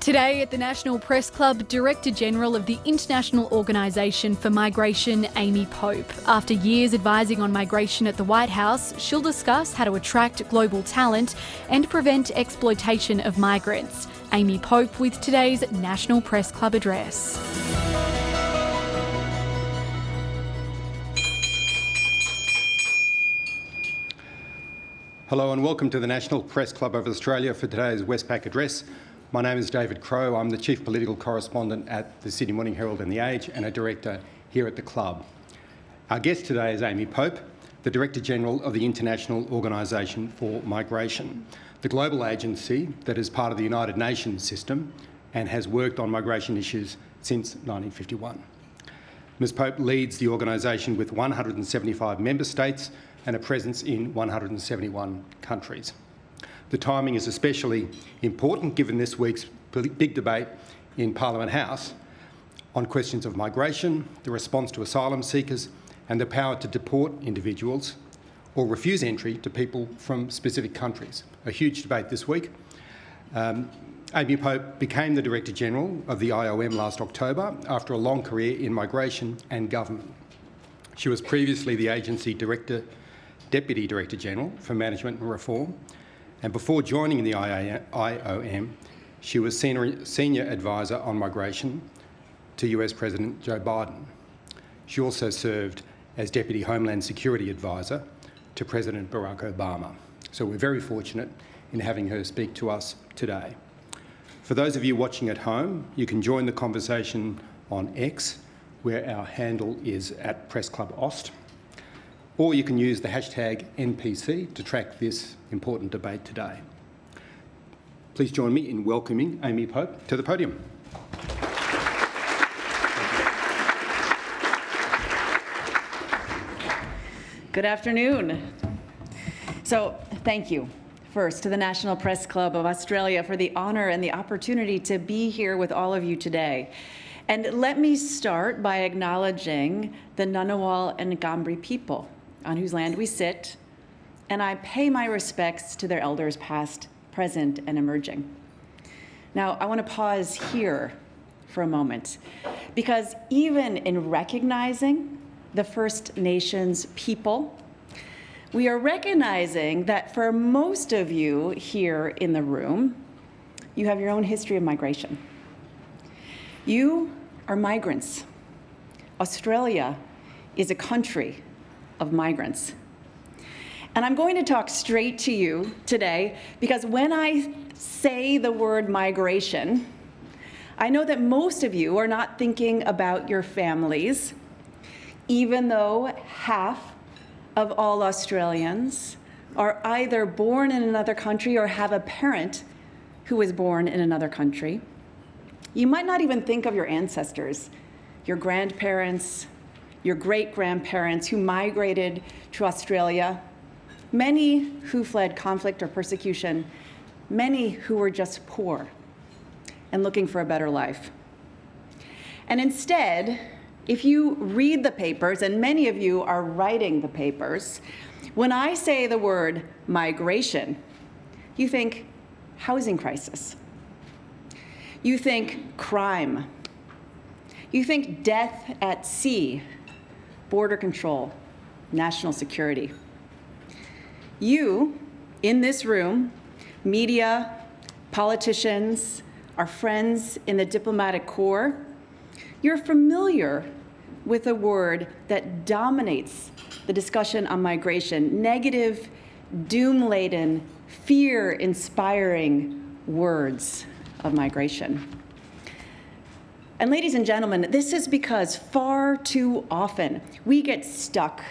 Today at the National Press Club, Director General of the International Organisation for Migration, Amy Pope. After years advising on migration at the White House, she'll discuss how to attract global talent and prevent exploitation of migrants. Amy Pope with today's National Press Club address. Hello and welcome to the National Press Club of Australia for today's Westpac address. My name is David Crowe. I'm the Chief Political Correspondent at the Sydney Morning Herald and The Age and a Director here at the Club. Our guest today is Amy Pope, the Director General of the International Organisation for Migration, the global agency that is part of the United Nations system and has worked on migration issues since 1951. Ms Pope leads the organisation with 175 member states and a presence in 171 countries. The timing is especially important given this week's big debate in Parliament House on questions of migration, the response to asylum seekers and the power to deport individuals or refuse entry to people from specific countries. A huge debate this week. Amy Pope became the Director General of the IOM last October after a long career in migration and government. She was previously the agency Deputy Director General for Management and Reform, and before joining the IOM, she was Senior Advisor on Migration to US President Joe Biden. She also served as Deputy Homeland Security Advisor to President Barack Obama. So we're very fortunate in having her speak to us today. For those of you watching at home, you can join the conversation on X, where our handle is @PressClubAust. Or you can use the hashtag NPC to track this important debate today. Please join me in welcoming Amy Pope to the podium. Good afternoon. So, thank you first to the National Press Club of Australia for the honour and the opportunity to be here with all of you today. And let me start by acknowledging the Ngunnawal and Ngambri people on whose land we sit, and I pay my respects to their elders past, present, and emerging. Now, I want to pause here for a moment, because even in recognizing the First Nations people, we are recognizing that for most of you here in the room, you have your own history of migration. You are migrants. Australia is a country of migrants. And I'm going to talk straight to you today because when I say the word migration, I know that most of you are not thinking about your families, even though half of all Australians are either born in another country or have a parent who was born in another country. You might not even think of your ancestors, your grandparents, your great-grandparents who migrated to Australia, many who fled conflict or persecution, many who were just poor and looking for a better life. And instead, if you read the papers, and many of you are writing the papers, when I say the word migration, you think housing crisis. You think crime. You think death at sea, border control, national security. You, in this room, media, politicians, our friends in the diplomatic corps, you're familiar with a word that dominates the discussion on migration: negative, doom-laden, fear-inspiring words of migration. And ladies and gentlemen, this is because far too often we get stuck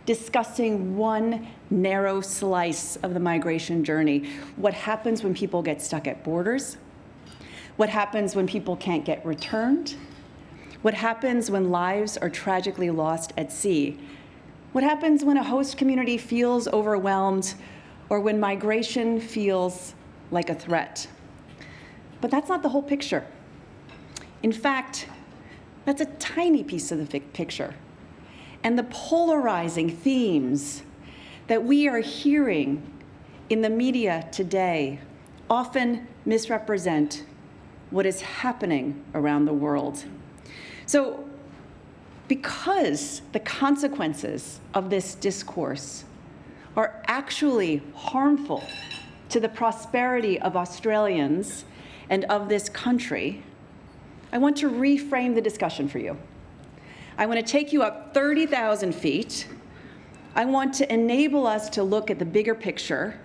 discussing one narrow slice of the migration journey. What happens when people get stuck at borders? What happens when people can't get returned? What happens when lives are tragically lost at sea? What happens when a host community feels overwhelmed or when migration feels like a threat? But that's not the whole picture. In fact, that's a tiny piece of the picture. And the polarizing themes that we are hearing in the media today often misrepresent what is happening around the world. So, because the consequences of this discourse are actually harmful to the prosperity of Australians and of this country, I want to reframe the discussion for you. I want to take you up 30,000 feet. I want to enable us to look at the bigger picture,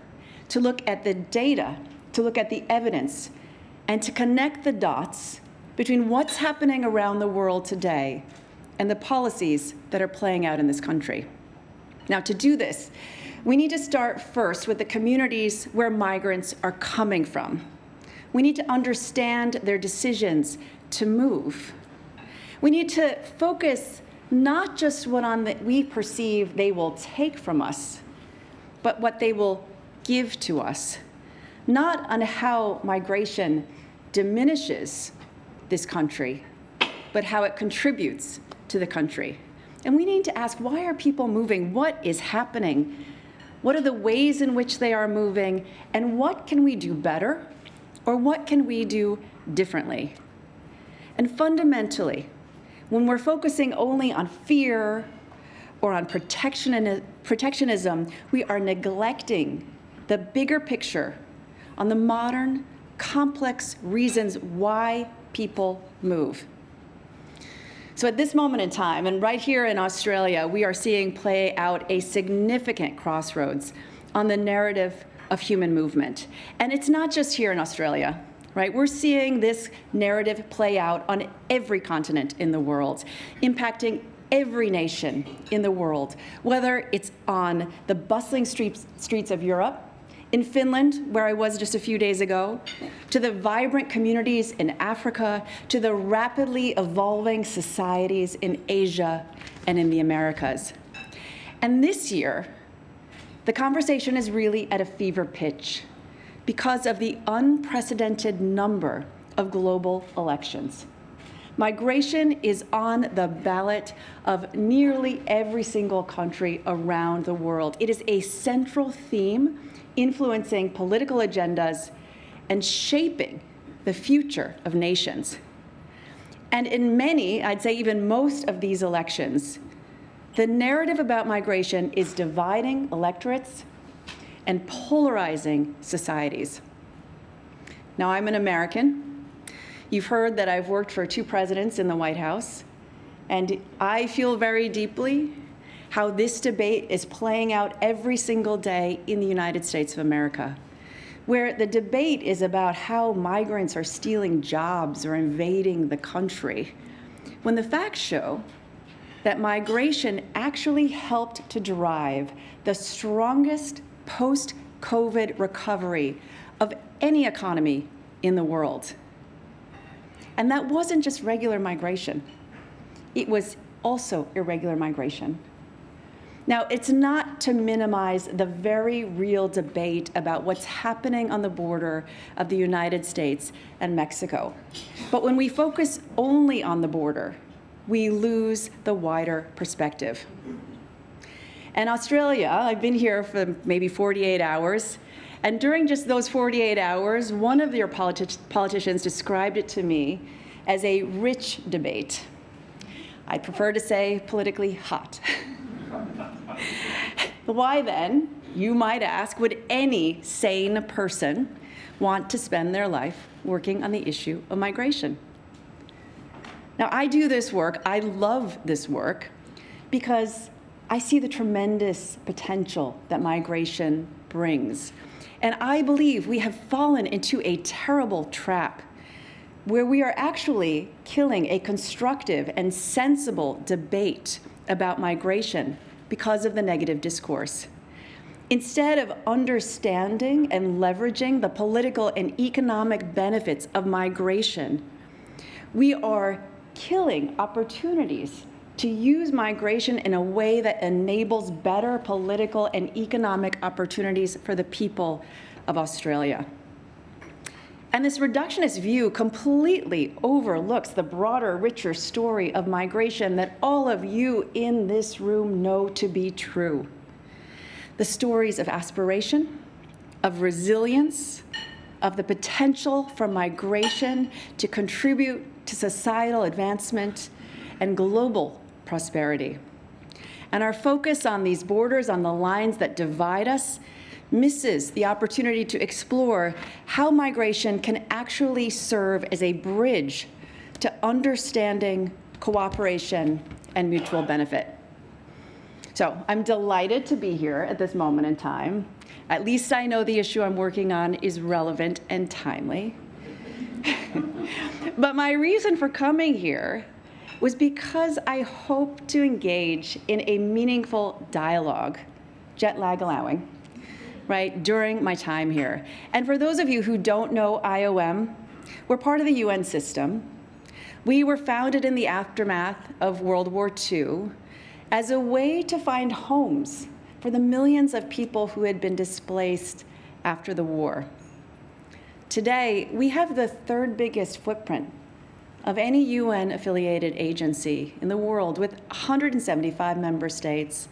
to look at the data, to look at the evidence, and to connect the dots between what's happening around the world today and the policies that are playing out in this country. Now, to do this, we need to start first with the communities where migrants are coming from. We need to understand their decisions to move. We need to focus not just what we perceive they will take from us, but what they will give to us. Not on how migration diminishes this country, but how it contributes to the country. And we need to ask, why are people moving? What is happening? What are the ways in which they are moving? And what can we do better? Or what can we do differently? And fundamentally, when we're focusing only on fear or on protectionism, we are neglecting the bigger picture on the modern, complex reasons why people move. So at this moment in time, and right here in Australia, we are seeing play out a significant crossroads on the narrative of human movement. And it's not just here in Australia. Right? We're seeing this narrative play out on every continent in the world, impacting every nation in the world, whether it's on the bustling streets of Europe, in Finland, where I was just a few days ago, to the vibrant communities in Africa, to the rapidly evolving societies in Asia and in the Americas. And this year, the conversation is really at a fever pitch because of the unprecedented number of global elections. Migration is on the ballot of nearly every single country around the world. It is a central theme influencing political agendas and shaping the future of nations. And in many, I'd say even most of these elections, the narrative about migration is dividing electorates and polarizing societies. Now, I'm an American. You've heard that I've worked for 2 presidents in the White House, and I feel very deeply how this debate is playing out every single day in the United States of America, where the debate is about how migrants are stealing jobs or invading the country, when the facts show that migration actually helped to drive the strongest post-COVID recovery of any economy in the world. And that wasn't just regular migration. It was also irregular migration. Now, it's not to minimize the very real debate about what's happening on the border of the United States and Mexico. But when we focus only on the border, we lose the wider perspective. And Australia, I've been here for maybe 48 hours, and during just those 48 hours, one of your politicians described it to me as a rich debate. I prefer to say politically hot. Why then, you might ask, would any sane person want to spend their life working on the issue of migration? Now, I do this work, I love this work, because I see the tremendous potential that migration brings. And I believe we have fallen into a terrible trap where we are actually killing a constructive and sensible debate about migration because of the negative discourse. Instead of understanding and leveraging the political and economic benefits of migration, we are killing opportunities to use migration in a way that enables better political and economic opportunities for the people of Australia. And this reductionist view completely overlooks the broader, richer story of migration that all of you in this room know to be true. The stories of aspiration, of resilience, of the potential for migration to contribute to societal advancement and global prosperity. And our focus on these borders, on the lines that divide us, misses the opportunity to explore how migration can actually serve as a bridge to understanding, cooperation, and mutual benefit. So I'm delighted to be here at this moment in time. At least I know the issue I'm working on is relevant and timely. But my reason for coming here was because I hope to engage in a meaningful dialogue, jet lag allowing, right, during my time here. And for those of you who don't know IOM, we're part of the UN system. We were founded in the aftermath of World War II as a way to find homes for the millions of people who had been displaced after the war. Today, we have the third biggest footprint of any UN-affiliated agency in the world, with 175 member states,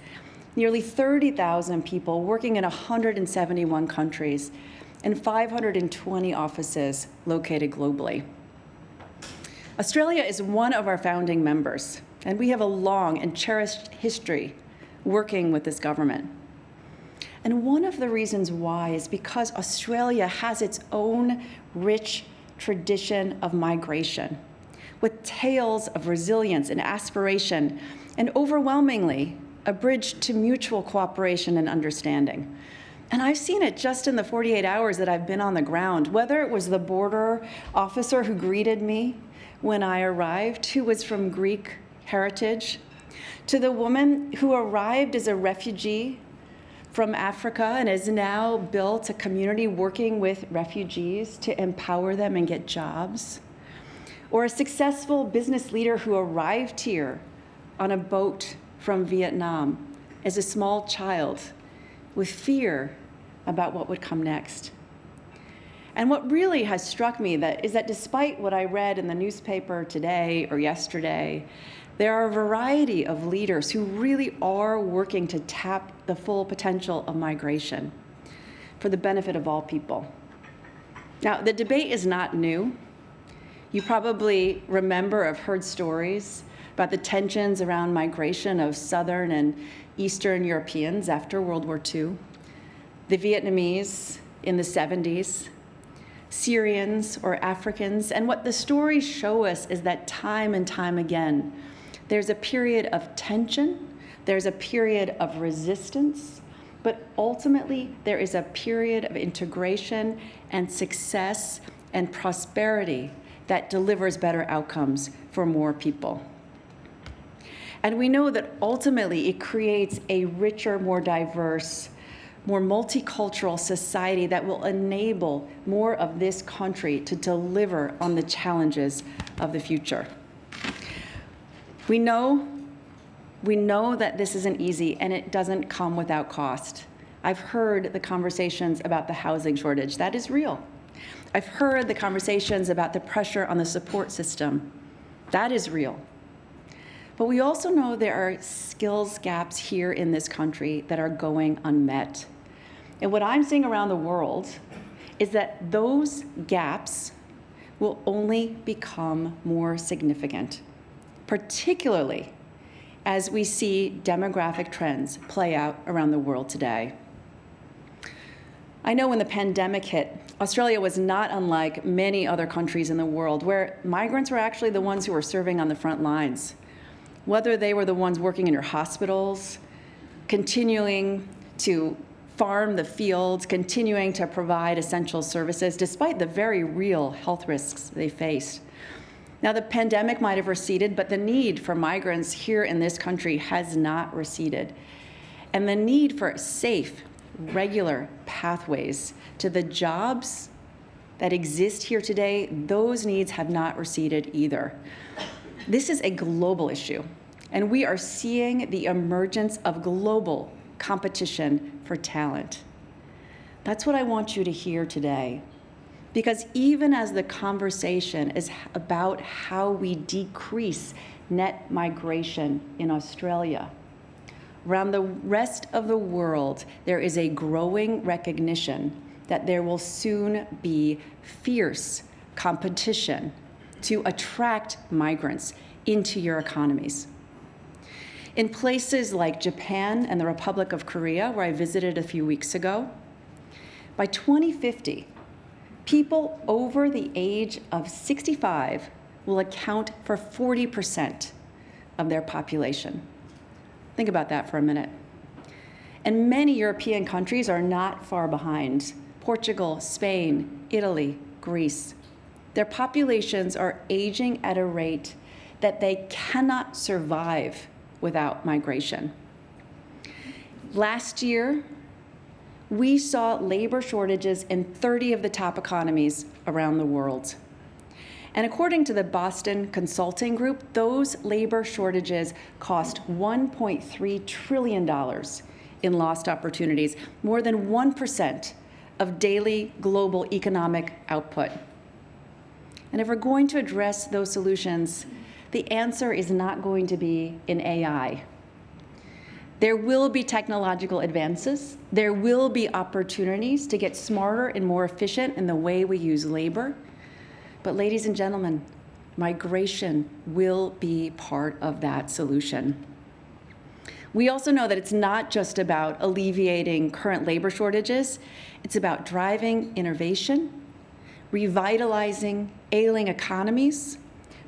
nearly 30,000 people working in 171 countries, and 520 offices located globally. Australia is one of our founding members, and we have a long and cherished history working with this government. And one of the reasons why is because Australia has its own rich tradition of migration, with tales of resilience and aspiration, and overwhelmingly, a bridge to mutual cooperation and understanding. And I've seen it just in the 48 hours that I've been on the ground, whether it was the border officer who greeted me when I arrived, who was from Greek heritage, to the woman who arrived as a refugee from Africa and has now built a community working with refugees to empower them and get jobs, or a successful business leader who arrived here on a boat from Vietnam as a small child with fear about what would come next. And what really has struck me is that despite what I read in the newspaper today or yesterday, there are a variety of leaders who really are working to tap the full potential of migration for the benefit of all people. Now, the debate is not new. You probably remember or have heard stories about the tensions around migration of Southern and Eastern Europeans after World War II, the Vietnamese in the 70s, Syrians or Africans. And what the stories show us is that time and time again, there's a period of tension, there's a period of resistance, but ultimately there is a period of integration and success and prosperity that delivers better outcomes for more people. And we know that ultimately it creates a richer, more diverse, more multicultural society that will enable more of this country to deliver on the challenges of the future. We know that this isn't easy, and it doesn't come without cost. I've heard the conversations about the housing shortage. That is real. I've heard the conversations about the pressure on the support system. That is real. But we also know there are skills gaps here in this country that are going unmet. And what I'm seeing around the world is that those gaps will only become more significant, particularly as we see demographic trends play out around the world today. I know when the pandemic hit, Australia was not unlike many other countries in the world where migrants were actually the ones who were serving on the front lines. Whether they were the ones working in your hospitals, continuing to farm the fields, continuing to provide essential services, despite the very real health risks they faced. Now, the pandemic might have receded, but the need for migrants here in this country has not receded. And the need for safe, regular pathways to the jobs that exist here today, those needs have not receded either. This is a global issue, and we are seeing the emergence of global competition for talent. That's what I want you to hear today. Because even as the conversation is about how we decrease net migration in Australia, around the rest of the world, there is a growing recognition that there will soon be fierce competition to attract migrants into your economies. In places like Japan and the Republic of Korea, where I visited a few weeks ago, by 2050, people over the age of 65 will account for 40% of their population. Think about that for a minute. And many European countries are not far behind. Portugal, Spain, Italy, Greece. Their populations are aging at a rate that they cannot survive without migration. Last year, we saw labor shortages in 30 of the top economies around the world. And according to the Boston Consulting Group, those labor shortages cost $1.3 trillion in lost opportunities, more than 1% of daily global economic output. And if we're going to address those solutions, the answer is not going to be in AI. There will be technological advances. There will be opportunities to get smarter and more efficient in the way we use labor. But ladies and gentlemen, migration will be part of that solution. We also know that it's not just about alleviating current labor shortages. It's about driving innovation, revitalizing ailing economies,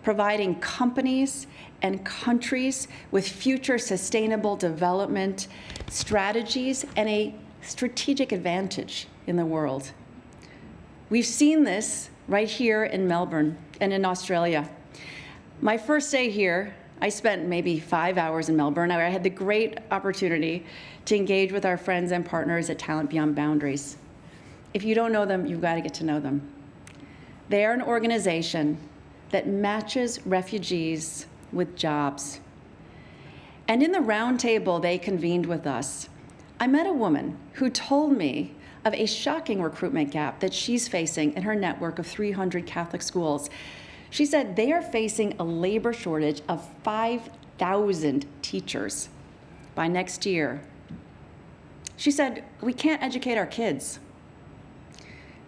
providing companies and countries with future sustainable development strategies and a strategic advantage in the world. We've seen this right here in Melbourne and in Australia. My first day here, I spent maybe 5 hours in Melbourne. I had the great opportunity to engage with our friends and partners at Talent Beyond Boundaries. If you don't know them, you've got to get to know them. They are an organization that matches refugees with jobs. And in the roundtable they convened with us, I met a woman who told me of a shocking recruitment gap that she's facing in her network of 300 Catholic schools. She said they are facing a labor shortage of 5,000 teachers by next year. She said, we can't educate our kids.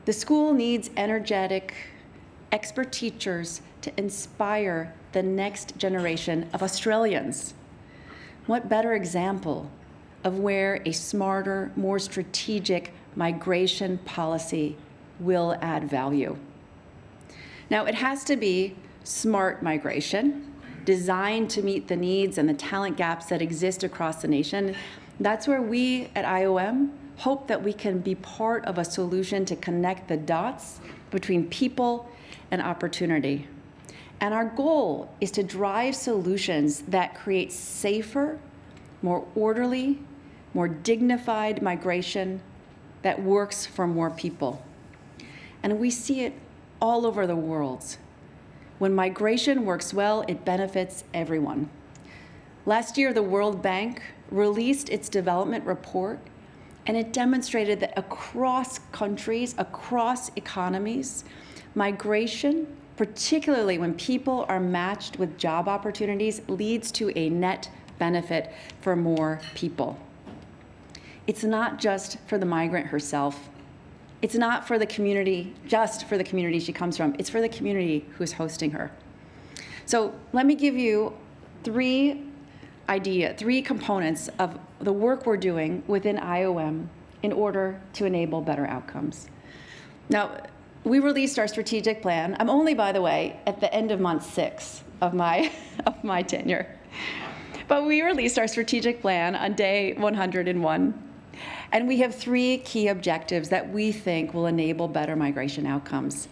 The school needs energetic, expert teachers to inspire the next generation of Australians. What better example of where a smarter, more strategic migration policy will add value? Now, it has to be smart migration, designed to meet the needs and the talent gaps that exist across the nation. That's where we at IOM hope that we can be part of a solution to connect the dots between people and opportunity. And our goal is to drive solutions that create safer, more orderly, more dignified migration that works for more people. And we see it all over the world. When migration works well, it benefits everyone. Last year, the World Bank released its development report, and it demonstrated that across countries, across economies, migration, particularly when people are matched with job opportunities, leads to a net benefit for more people. It's not just for the migrant herself. It's not for the community, just for the community she comes from. It's for the community who's hosting her. So let me give you three components of the work we're doing within IOM in order to enable better outcomes. Now, we released our strategic plan. I'm only, by the way, at the end of month 6 of my tenure. But we released our strategic plan on day 101. And we have 3 key objectives that we think will enable better migration outcomes.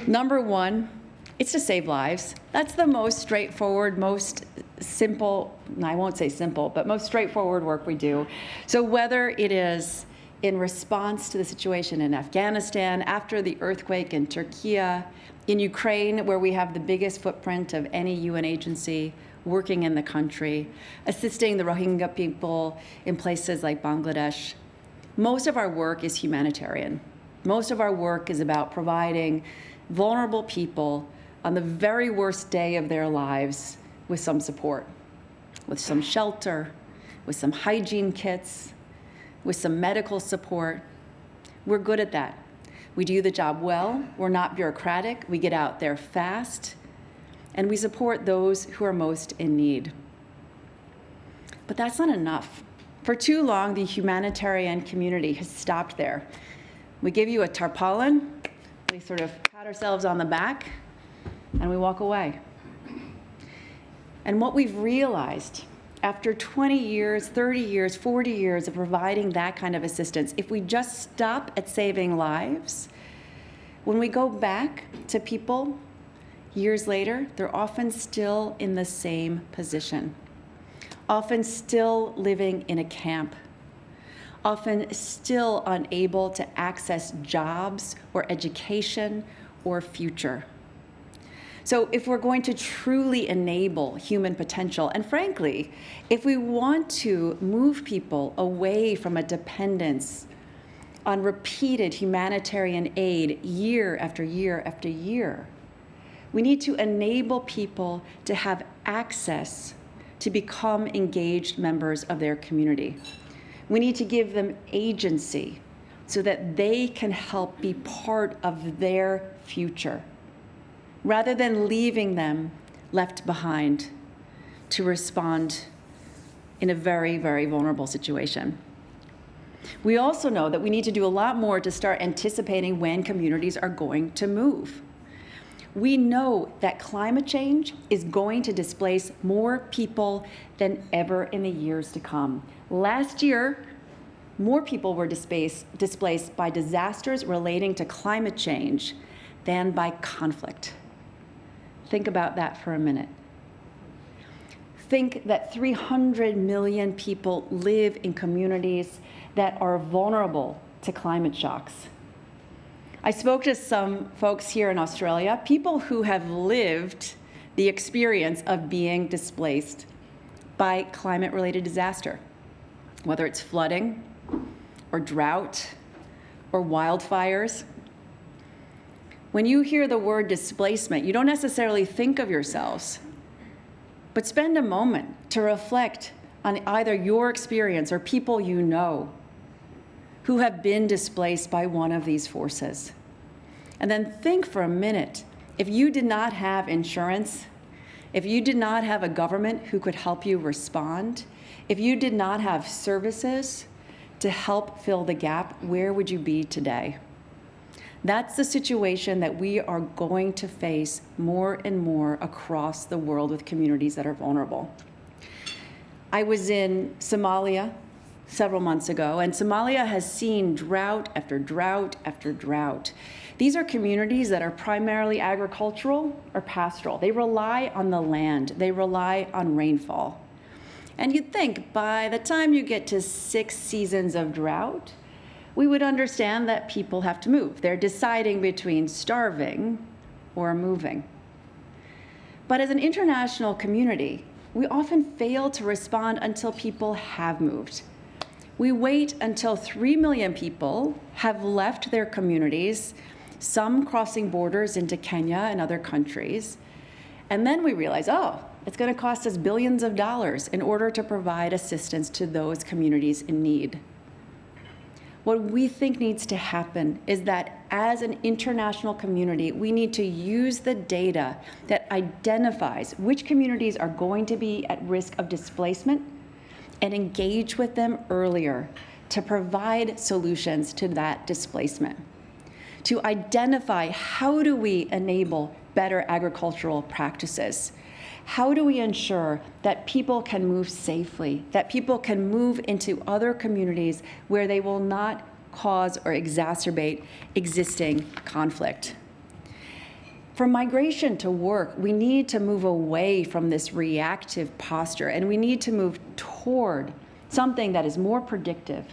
Number 1, it's to save lives. That's the most straightforward, most simple, I won't say simple, but most straightforward work we do. So whether it is in response to the situation in Afghanistan, after the earthquake in Turkey, in Ukraine, where we have the biggest footprint of any UN agency working in the country, assisting the Rohingya people in places like Bangladesh. Most of our work is humanitarian. Most of our work is about providing vulnerable people on the very worst day of their lives with some support, with some shelter, with some hygiene kits, with some medical support, We're good at that. We do the job well, we're not bureaucratic, we get out there fast, and we support those who are most in need. But that's not enough. For too long, the humanitarian community has stopped there. We give you a tarpaulin, we sort of pat ourselves on the back, and we walk away. And what we've realized after 20 years, 30 years, 40 years of providing that kind of assistance, if we just stop at saving lives, when we go back to people years later, they're often still in the same position, often still living in a camp, often still unable to access jobs or education or future. So if we're going to truly enable human potential, and frankly, if we want to move people away from a dependence on repeated humanitarian aid year after year after year, we need to enable people to have access to become engaged members of their community. We need to give them agency so that they can help be part of their future, rather than leaving them left behind to respond in a very, very vulnerable situation. We also know that we need to do a lot more to start anticipating when communities are going to move. We know that climate change is going to displace more people than ever in the years to come. Last year, more people were displaced by disasters relating to climate change than by conflict. Think about that for a minute. Think that 300 million people live in communities that are vulnerable to climate shocks. I spoke to some folks here in Australia, people who have lived the experience of being displaced by climate-related disaster, whether it's flooding or drought or wildfires. When you hear the word displacement, you don't necessarily think of yourselves, but spend a moment to reflect on either your experience or people you know who have been displaced by one of these forces. And then think for a minute, if you did not have insurance, if you did not have a government who could help you respond, if you did not have services to help fill the gap, where would you be today? That's the situation that we are going to face more and more across the world with communities that are vulnerable. I was in Somalia several months ago, and Somalia has seen drought after drought after drought. These are communities that are primarily agricultural or pastoral. They rely on the land. They rely on rainfall. And you'd think by the time you get to 6 seasons of drought, we would understand that people have to move. They're deciding between starving or moving. But as an international community, we often fail to respond until people have moved. We wait until 3 million people have left their communities, some crossing borders into Kenya and other countries, and then we realize, oh, it's going to cost us billions of dollars in order to provide assistance to those communities in need. What we think needs to happen is that as an international community, we need to use the data that identifies which communities are going to be at risk of displacement and engage with them earlier to provide solutions to that displacement. To identify how do we enable better agricultural practices? How do we ensure that people can move safely, that people can move into other communities where they will not cause or exacerbate existing conflict? For migration to work, we need to move away from this reactive posture, and we need to move toward something that is more predictive,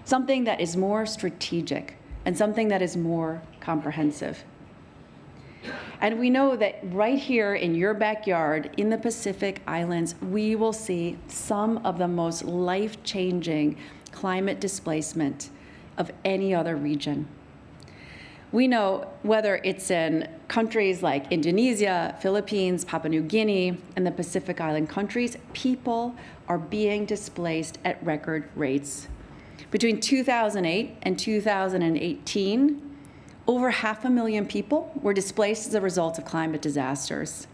something that is more strategic, and something that is more comprehensive. And we know that right here in your backyard, in the Pacific Islands, we will see some of the most life-changing climate displacement of any other region. We know whether it's in countries like Indonesia, Philippines, Papua New Guinea, and the Pacific Island countries, people are being displaced at record rates. Between 2008 and 2018, over 500,000 people were displaced as a result of climate disasters.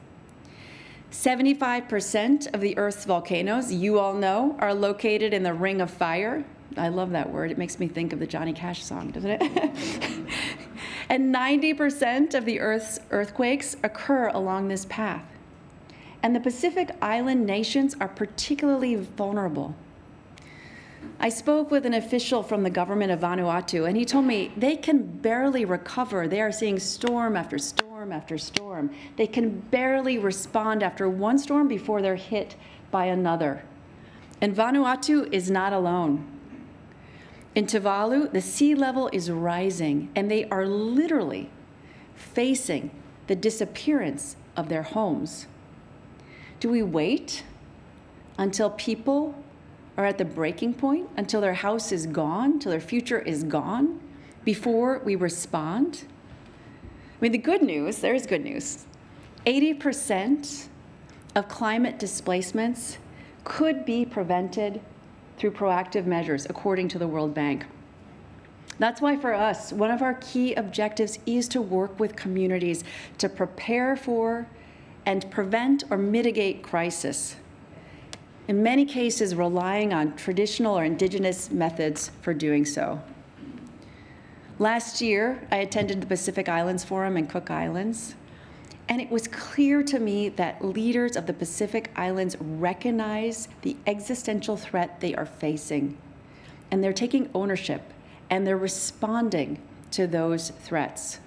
75% of the Earth's volcanoes, you all know, are located in the Ring of Fire. I love that word. It makes me think of the Johnny Cash song, doesn't it? And 90% of the Earth's earthquakes occur along this path. And the Pacific Island nations are particularly vulnerable. I spoke with an official from the government of Vanuatu, and he told me they can barely recover. They are seeing storm after storm after storm. They can barely respond after one storm before they're hit by another. And Vanuatu is not alone. In Tuvalu, the sea level is rising, and they are literally facing the disappearance of their homes. Do we wait until people are at the breaking point, until their house is gone, till their future is gone, before we respond? I mean, the good news, there is good news. 80% of climate displacements could be prevented through proactive measures, according to the World Bank. That's why for us, one of our key objectives is to work with communities to prepare for and prevent or mitigate crisis. In many cases, relying on traditional or indigenous methods for doing so. Last year, I attended the Pacific Islands Forum in Cook Islands, and it was clear to me that leaders of the Pacific Islands recognize the existential threat they are facing, and they're taking ownership, and they're responding to those threats.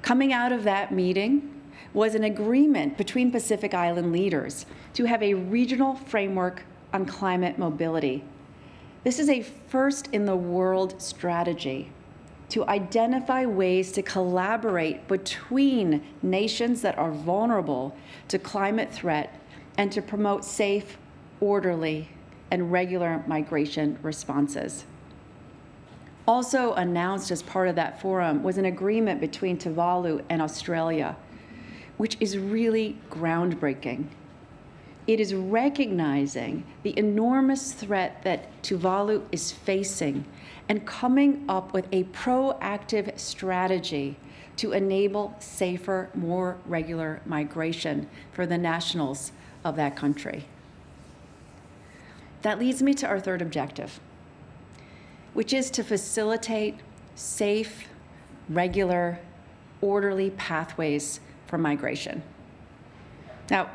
Coming out of that meeting was an agreement between Pacific Island leaders to have a regional framework on climate mobility. This is a first-in-the-world strategy to identify ways to collaborate between nations that are vulnerable to climate threat and to promote safe, orderly, and regular migration responses. Also announced as part of that forum was an agreement between Tuvalu and Australia, which is really groundbreaking. It is recognizing the enormous threat that Tuvalu is facing and coming up with a proactive strategy to enable safer, more regular migration for the nationals of that country. That leads me to our third objective, which is to facilitate safe, regular, orderly pathways for migration. Now,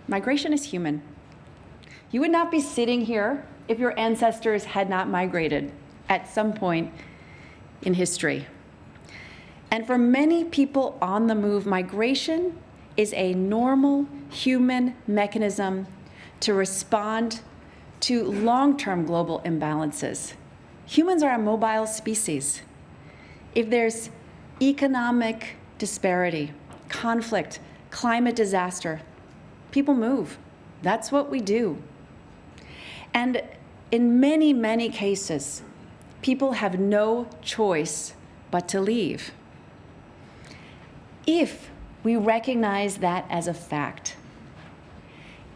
migration is human. You would not be sitting here if your ancestors had not migrated at some point in history. And for many people on the move, migration is a normal human mechanism to respond to long-term global imbalances. Humans are a mobile species. If there's economic disparity, conflict, climate disaster, people move. That's what we do. And in many, many cases, people have no choice but to leave. If we recognize that as a fact,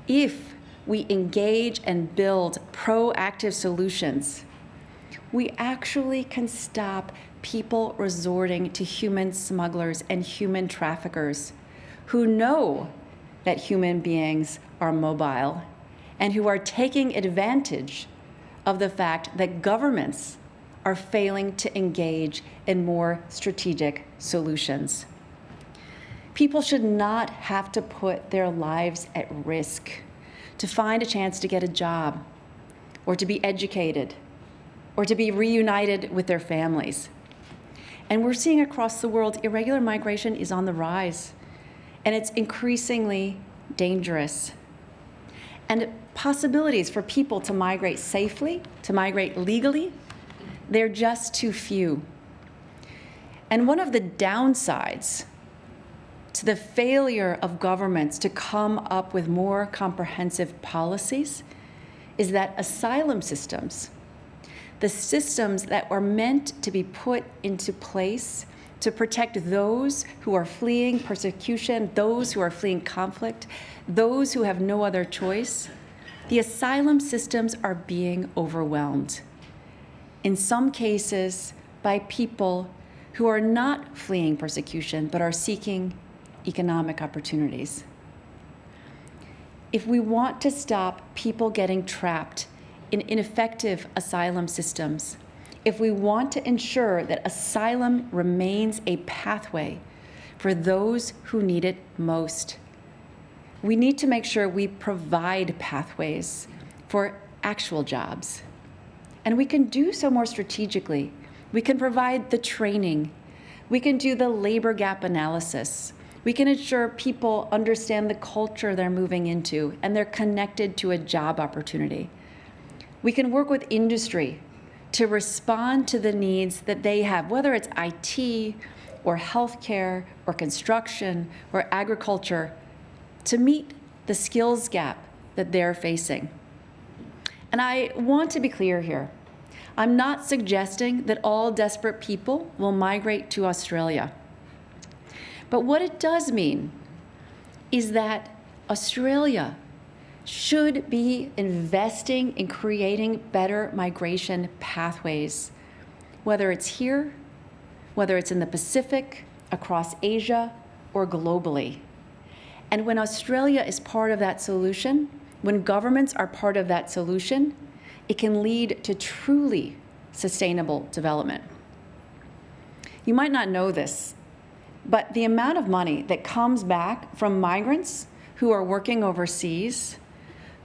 if we engage and build proactive solutions, we actually can stop people resorting to human smugglers and human traffickers who know that human beings are mobile and who are taking advantage of the fact that governments are failing to engage in more strategic solutions. People should not have to put their lives at risk to find a chance to get a job, or to be educated, or to be reunited with their families. And we're seeing across the world, irregular migration is on the rise, and it's increasingly dangerous. And possibilities for people to migrate safely, to migrate legally, they're just too few. And one of the downsides to the failure of governments to come up with more comprehensive policies is that asylum systems, the systems that are meant to be put into place to protect those who are fleeing persecution, those who are fleeing conflict, those who have no other choice, the asylum systems are being overwhelmed. in some cases by people who are not fleeing persecution, but are seeking economic opportunities. If we want to stop people getting trapped in ineffective asylum systems, if we want to ensure that asylum remains a pathway for those who need it most, we need to make sure we provide pathways for actual jobs. And we can do so more strategically. We can provide the training. We can do the labor gap analysis. We can ensure people understand the culture they're moving into and they're connected to a job opportunity. We can work with industry to respond to the needs that they have, whether it's IT or healthcare or construction or agriculture, to meet the skills gap that they're facing. And I want to be clear here. I'm not suggesting that all desperate people will migrate to Australia. But what it does mean is that Australia should be investing in creating better migration pathways, whether it's here, whether it's in the Pacific, across Asia, or globally. And when Australia is part of that solution, when governments are part of that solution, it can lead to truly sustainable development. You might not know this, but the amount of money that comes back from migrants who are working overseas,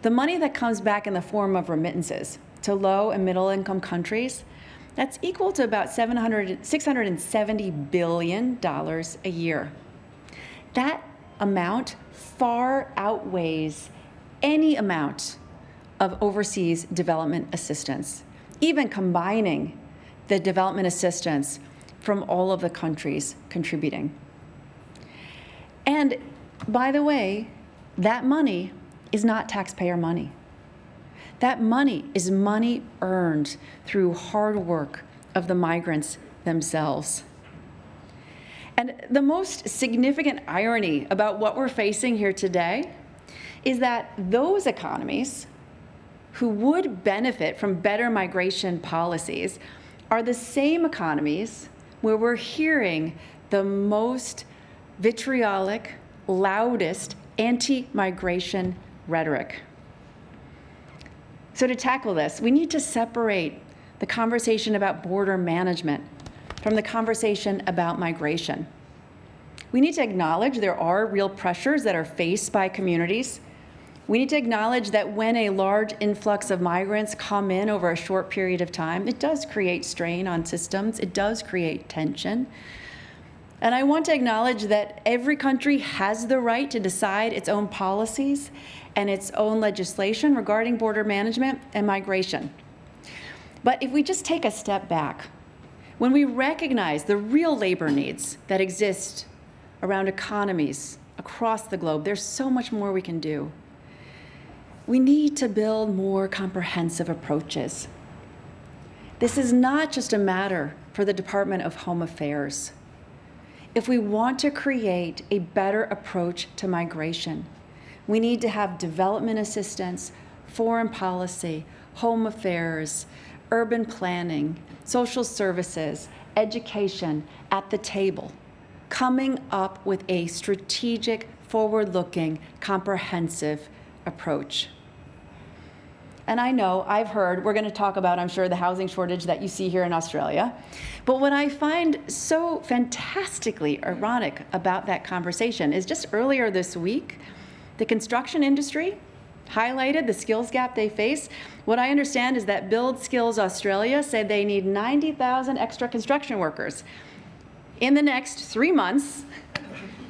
the money that comes back in the form of remittances to low and middle income countries, that's equal to about $670 billion a year. That amount far outweighs any amount of overseas development assistance, even combining the development assistance from all of the countries contributing. And by the way, that money is not taxpayer money. That money is money earned through hard work of the migrants themselves. And the most significant irony about what we're facing here today is that those economies who would benefit from better migration policies are the same economies where we're hearing the most vitriolic, loudest anti-migration rhetoric. So to tackle this, we need to separate the conversation about border management from the conversation about migration. We need to acknowledge there are real pressures that are faced by communities. We need to acknowledge that when a large influx of migrants come in over a short period of time, it does create strain on systems, it does create tension. And I want to acknowledge that every country has the right to decide its own policies and its own legislation regarding border management and migration. But if we just take a step back, when we recognize the real labor needs that exist around economies across the globe, there's so much more we can do. We need to build more comprehensive approaches. This is not just a matter for the Department of Home Affairs. If we want to create a better approach to migration, we need to have development assistance, foreign policy, home affairs, urban planning, social services, education at the table, coming up with a strategic, forward-looking, comprehensive approach. And I know, I've heard, we're going to talk about, I'm sure, the housing shortage that you see here in Australia. But what I find so fantastically ironic about that conversation is just earlier this week, the construction industry highlighted the skills gap they face. What I understand is that Build Skills Australia said they need 90,000 extra construction workers in the next 3 months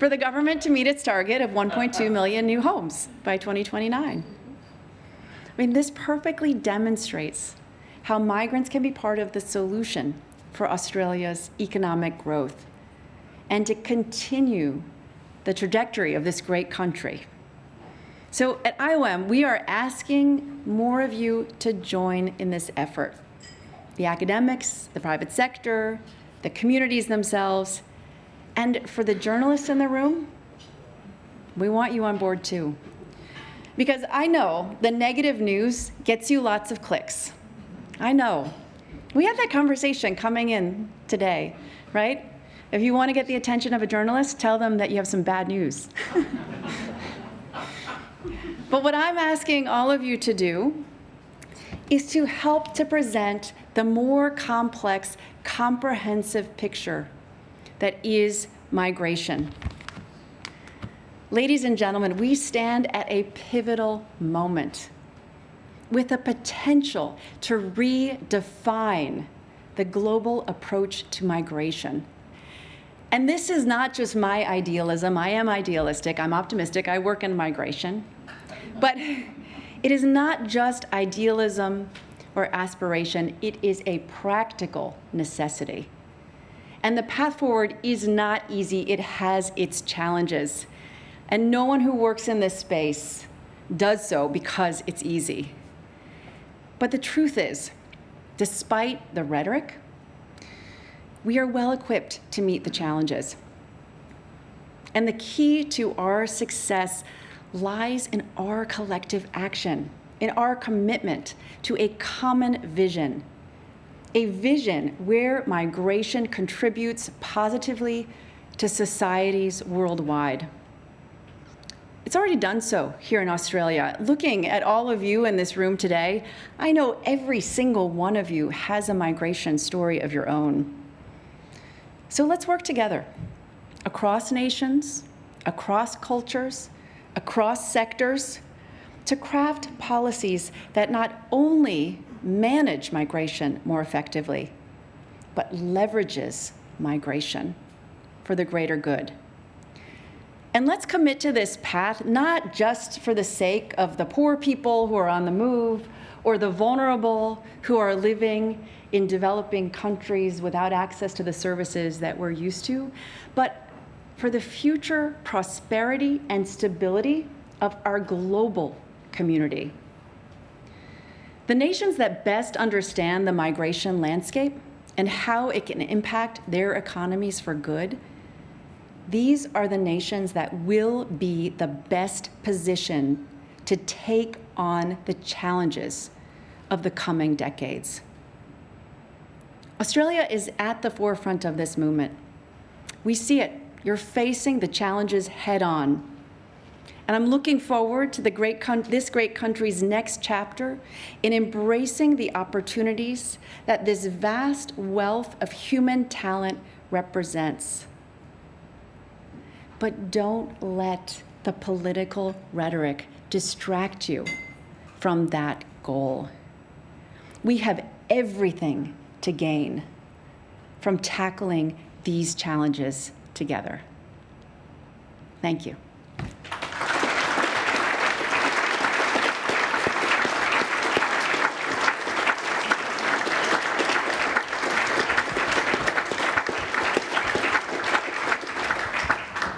for the government to meet its target of 1.2 million new homes by 2029. I mean, this perfectly demonstrates how migrants can be part of the solution for Australia's economic growth and to continue the trajectory of this great country. So at IOM, we are asking more of you to join in this effort. The academics, the private sector, the communities themselves, and for the journalists in the room, we want you on board too. Because I know the negative news gets you lots of clicks. I know. We had that conversation coming in today, right? If you want to get the attention of a journalist, tell them that you have some bad news. But what I'm asking all of you to do is to help to present the more complex, comprehensive picture that is migration. Ladies and gentlemen, we stand at a pivotal moment with the potential to redefine the global approach to migration. And this is not just my idealism. I am idealistic, I'm optimistic, I work in migration. But it is not just idealism or aspiration, it is a practical necessity. And the path forward is not easy, it has its challenges. And no one who works in this space does so because it's easy. But the truth is, despite the rhetoric, we are well equipped to meet the challenges. And the key to our success lies in our collective action, in our commitment to a common vision, a vision where migration contributes positively to societies worldwide. It's already done so here in Australia. Looking at all of you in this room today, I know every single one of you has a migration story of your own. So let's work together across nations, across cultures, across sectors to craft policies that not only manage migration more effectively, but leverages migration for the greater good. And let's commit to this path, not just for the sake of the poor people who are on the move or the vulnerable who are living in developing countries without access to the services that we're used to, but for the future prosperity and stability of our global community. The nations that best understand the migration landscape and how it can impact their economies for good, these are the nations that will be the best positioned to take on the challenges of the coming decades. Australia is at the forefront of this movement. We see it. You're facing the challenges head on. And I'm looking forward to this great country's next chapter in embracing the opportunities that this vast wealth of human talent represents. But don't let the political rhetoric distract you from that goal. We have everything to gain from tackling these challenges together. Thank you.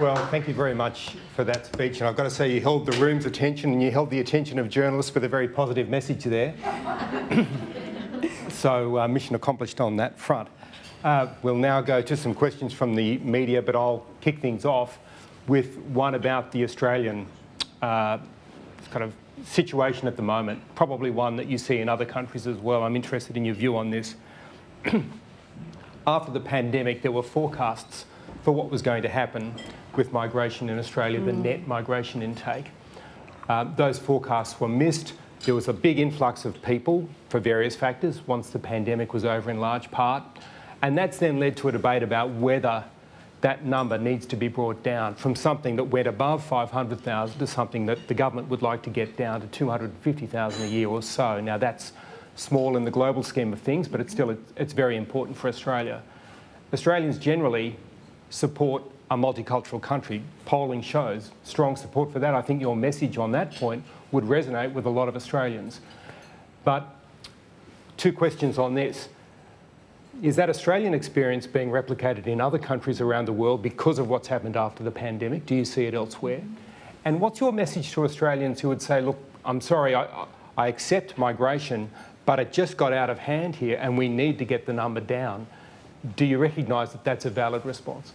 Well, thank you very much for that speech. And I've got to say, you held the room's attention and you held the attention of journalists with a very positive message there. So mission accomplished on that front. We'll now go to some questions from the media, but I'll kick things off with one about the Australian kind of situation at the moment, probably one that you see in other countries as well. I'm interested in your view on this. After the pandemic, there were forecasts for what was going to happen with migration in Australia, the net migration intake. Those forecasts were missed. There was a big influx of people for various factors once the pandemic was over in large part. And that's then led to a debate about whether that number needs to be brought down from something that went above 500,000 to something that the government would like to get down to 250,000 a year or so. Now that's small in the global scheme of things, but it's very important for Australia. Australians generally support a multicultural country. Polling shows strong support for that. I think your message on that point would resonate with a lot of Australians. But two questions on this. Is that Australian experience being replicated in other countries around the world because of what's happened after the pandemic? Do you see it elsewhere? And what's your message to Australians who would say, look, I'm sorry, I accept migration, but it just got out of hand here and we need to get the number down. Do you recognise that that's a valid response?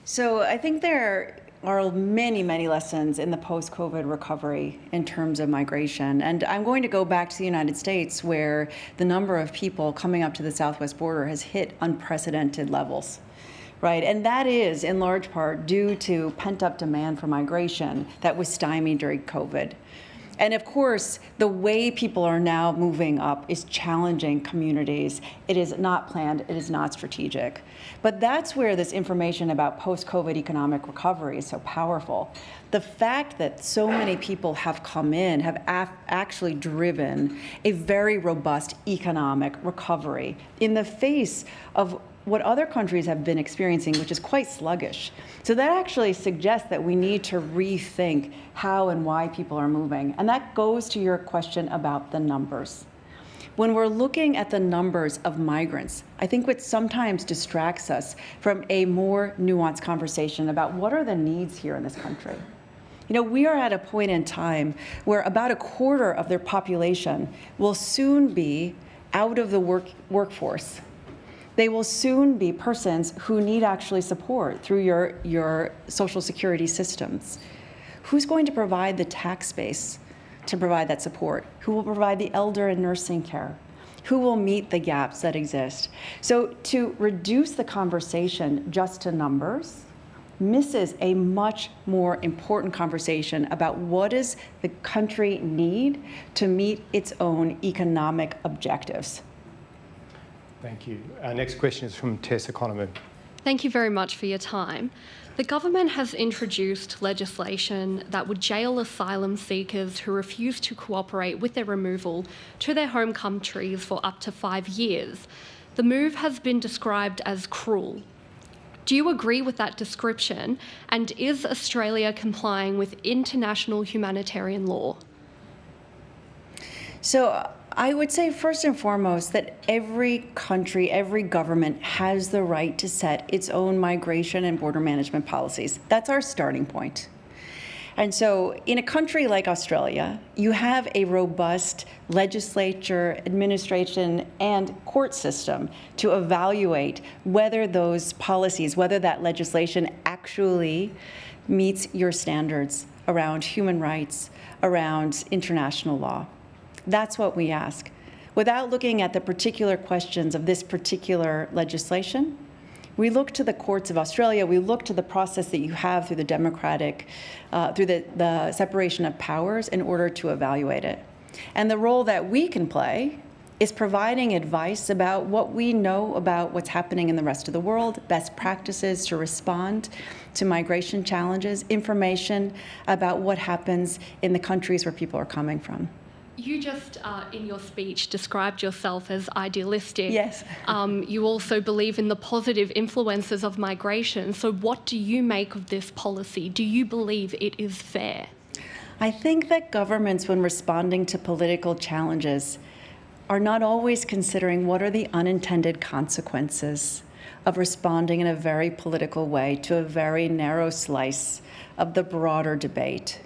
So I think there are many, many lessons in the post-COVID recovery in terms of migration. And I'm going to go back to the United States, where the number of people coming up to the southwest border has hit unprecedented levels. Right, and that is in large part due to pent-up demand for migration that was stymied during COVID. And of course, the way people are now moving up is challenging communities. It is not planned, it is not strategic. But that's where this information about post-COVID economic recovery is so powerful. The fact that so many people have come in have actually driven a very robust economic recovery in the face of what other countries have been experiencing, which is quite sluggish. So that actually suggests that we need to rethink how and why people are moving. And that goes to your question about the numbers. When we're looking at the numbers of migrants, I think what sometimes distracts us from a more nuanced conversation about what are the needs here in this country. You know, we are at a point in time where about a quarter of their population will soon be out of the workforce. They will soon be persons who need actually support through your social security systems. Who's going to provide the tax base to provide that support? Who will provide the elder and nursing care? Who will meet the gaps that exist? So to reduce the conversation just to numbers misses a much more important conversation about what does the country need to meet its own economic objectives. Thank you. Our next question is from Tess Economou. Thank you very much for your time. The government has introduced legislation that would jail asylum seekers who refuse to cooperate with their removal to their home countries for up to 5 years. The move has been described as cruel. Do you agree with that description? And is Australia complying with international humanitarian law? So I would say first and foremost that every country, every government has the right to set its own migration and border management policies. That's our starting point. And so in a country like Australia, you have a robust legislature, administration, and court system to evaluate whether those policies, whether that legislation actually meets your standards around human rights, around international law. That's what we ask. Without looking at the particular questions of this particular legislation, we look to the courts of Australia, we look to the process that you have through the democratic, through the separation of powers in order to evaluate it. And the role that we can play is providing advice about what we know about what's happening in the rest of the world, best practices to respond to migration challenges, information about what happens in the countries where people are coming from. You just, in your speech, described yourself as idealistic. Yes. You also believe in the positive influences of migration. So what do you make of this policy? Do you believe it is fair? I think that governments, when responding to political challenges, are not always considering what are the unintended consequences of responding in a very political way to a very narrow slice of the broader debate.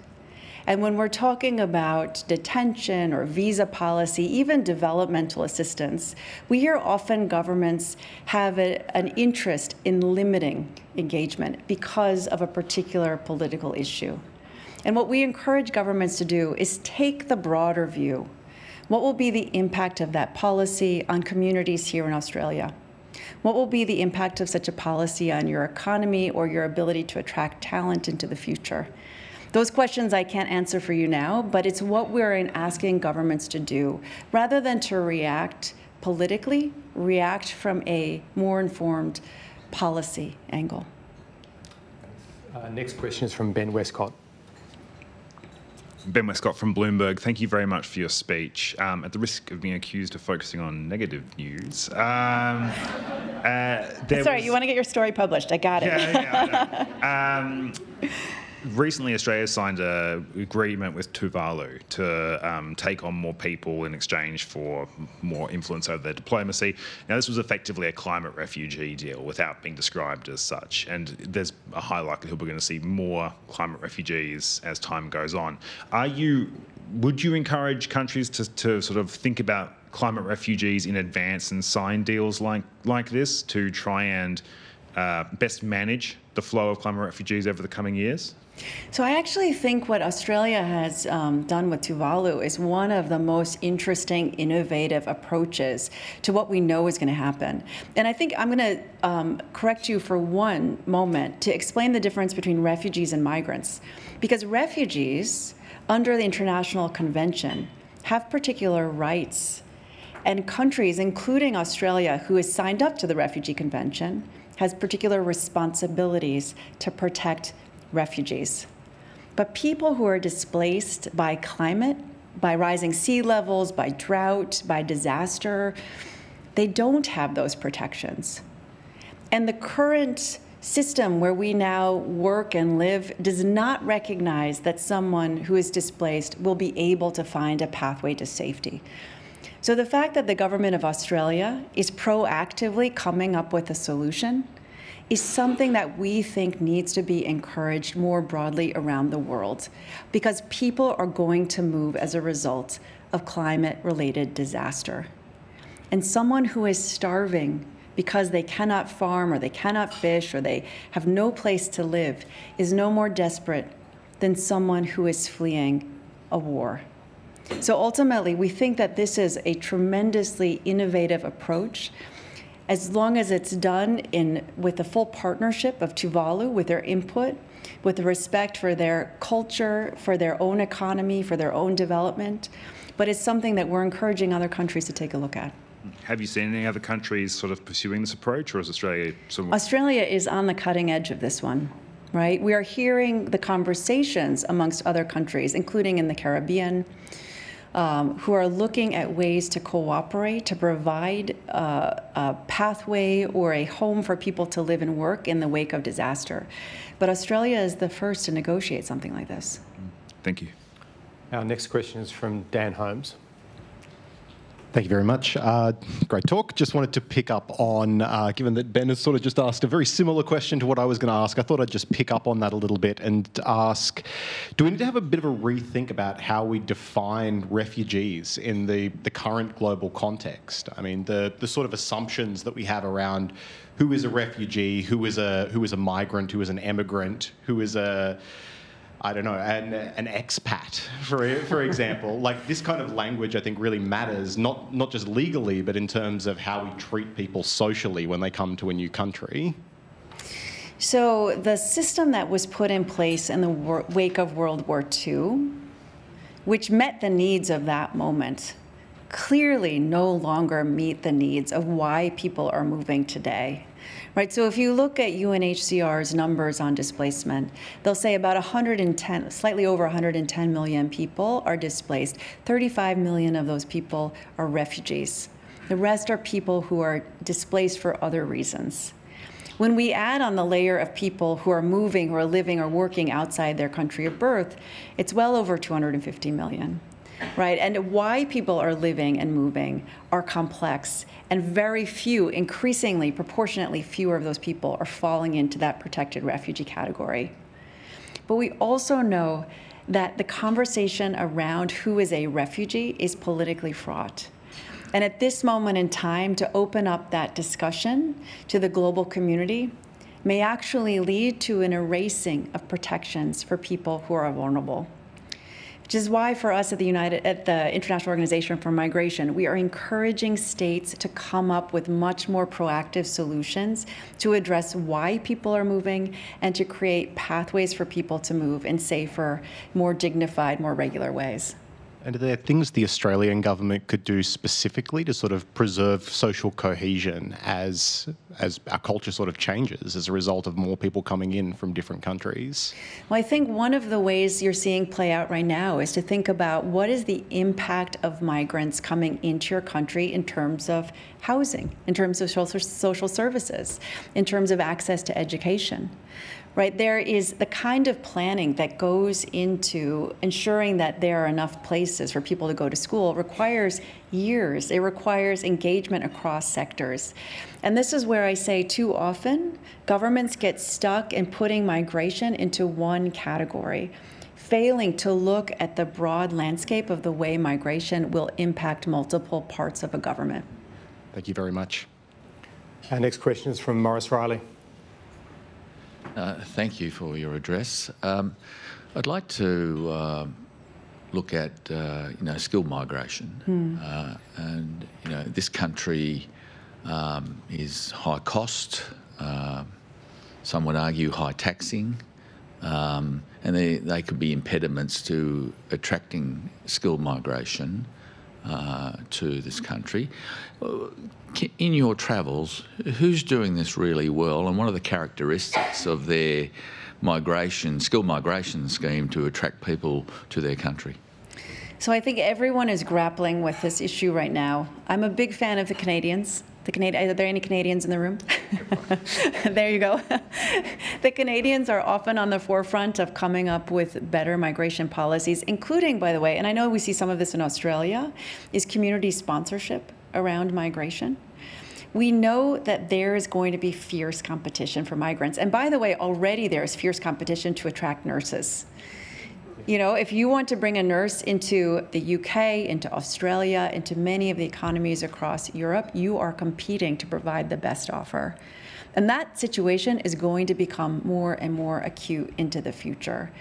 And when we're talking about detention or visa policy, even developmental assistance, we hear often governments have an interest in limiting engagement because of a particular political issue. And what we encourage governments to do is take the broader view. What will be the impact of that policy on communities here in Australia? What will be the impact of such a policy on your economy or your ability to attract talent into the future? Those questions I can't answer for you now, but it's what we're asking governments to do. Rather than to react politically, react from a more informed policy angle. Next question is from Ben Westcott. Ben Westcott from Bloomberg. Thank you very much for your speech. At the risk of being accused of focusing on negative news, Sorry, you want to get your story published. I got it. Yeah. Recently, Australia signed an agreement with Tuvalu to take on more people in exchange for more influence over their diplomacy. Now, this was effectively a climate refugee deal without being described as such, and there's a high likelihood we're going to see more climate refugees as time goes on. Would you encourage countries to sort of think about climate refugees in advance and sign deals like this to try and best manage the flow of climate refugees over the coming years? So I actually think what Australia has done with Tuvalu is one of the most interesting, innovative approaches to what we know is going to happen. And I think I'm going to correct you for one moment to explain the difference between refugees and migrants. Because refugees, under the International Convention, have particular rights. And countries, including Australia, who has signed up to the Refugee Convention, has particular responsibilities to protect refugees. But people who are displaced by climate, by rising sea levels, by drought, by disaster, they don't have those protections. And the current system where we now work and live does not recognize that someone who is displaced will be able to find a pathway to safety. So the fact that the government of Australia is proactively coming up with a solution is something that we think needs to be encouraged more broadly around the world, because people are going to move as a result of climate-related disaster. And someone who is starving because they cannot farm or they cannot fish or they have no place to live is no more desperate than someone who is fleeing a war. So ultimately, we think that this is a tremendously innovative approach, as long as it's done with the full partnership of Tuvalu, with their input, with the respect for their culture, for their own economy, for their own development. But it's something that we're encouraging other countries to take a look at. Have you seen any other countries sort of pursuing this approach, or is Australia somewhat? Australia is on the cutting edge of this one, right? We are hearing the conversations amongst other countries, including in the Caribbean, who are looking at ways to cooperate, to provide a pathway or a home for people to live and work in the wake of disaster. But Australia is the first to negotiate something like this. Thank you. Our next question is from Dan Holmes. Thank you very much. Great talk. Just wanted to pick up on, given that Ben has sort of just asked a very similar question to what I was going to ask, I thought I'd just pick up on that a little bit and ask, do we need to have a bit of a rethink about how we define refugees in the current global context? I mean, the sort of assumptions that we have around who is a refugee, who is a migrant, who is an emigrant, who is an expat, for example. Like, this kind of language, I think, really matters, not just legally, but in terms of how we treat people socially when they come to a new country. So the system that was put in place in the wake of World War II, which met the needs of that moment, clearly no longer meet the needs of why people are moving today. Right, so if you look at UNHCR's numbers on displacement, they'll say about slightly over 110 million people are displaced. 35 million of those people are refugees. The rest are people who are displaced for other reasons. When we add on the layer of people who are moving, who are living or working outside their country of birth, it's well over 250 million. Right, and why people are living and moving are complex, and very few, increasingly, proportionately fewer of those people are falling into that protected refugee category. But we also know that the conversation around who is a refugee is politically fraught. And at this moment in time, to open up that discussion to the global community may actually lead to an erasing of protections for people who are vulnerable. Which is why for us at the International Organization for Migration, we are encouraging states to come up with much more proactive solutions to address why people are moving and to create pathways for people to move in safer, more dignified, more regular ways. And are there things the Australian government could do specifically to sort of preserve social cohesion as our culture sort of changes as a result of more people coming in from different countries? Well, I think one of the ways you're seeing play out right now is to think about what is the impact of migrants coming into your country in terms of housing, in terms of social services, in terms of access to education. Right, there is the kind of planning that goes into ensuring that there are enough places for people to go to school requires years. It requires engagement across sectors. And this is where I say too often governments get stuck in putting migration into one category, failing to look at the broad landscape of the way migration will impact multiple parts of a government. Thank you very much. Our next question is from Maurice Riley. Thank you for your address. I'd like to look at skilled migration, and this country is high cost. Some would argue high taxing, and they could be impediments to attracting skilled migration to this country. In your travels, who's doing this really well, and what are the characteristics of their skilled migration scheme to attract people to their country? So I think everyone is grappling with this issue right now. I'm a big fan of the Canadians. Are there any Canadians in the room? There you go. The Canadians are often on the forefront of coming up with better migration policies, including, by the way, and I know we see some of this in Australia, is community sponsorship around migration. We know that there is going to be fierce competition for migrants. And by the way, already there is fierce competition to attract nurses. If you want to bring a nurse into the UK, into Australia, into many of the economies across Europe, you are competing to provide the best offer. And that situation is going to become more and more acute into the future.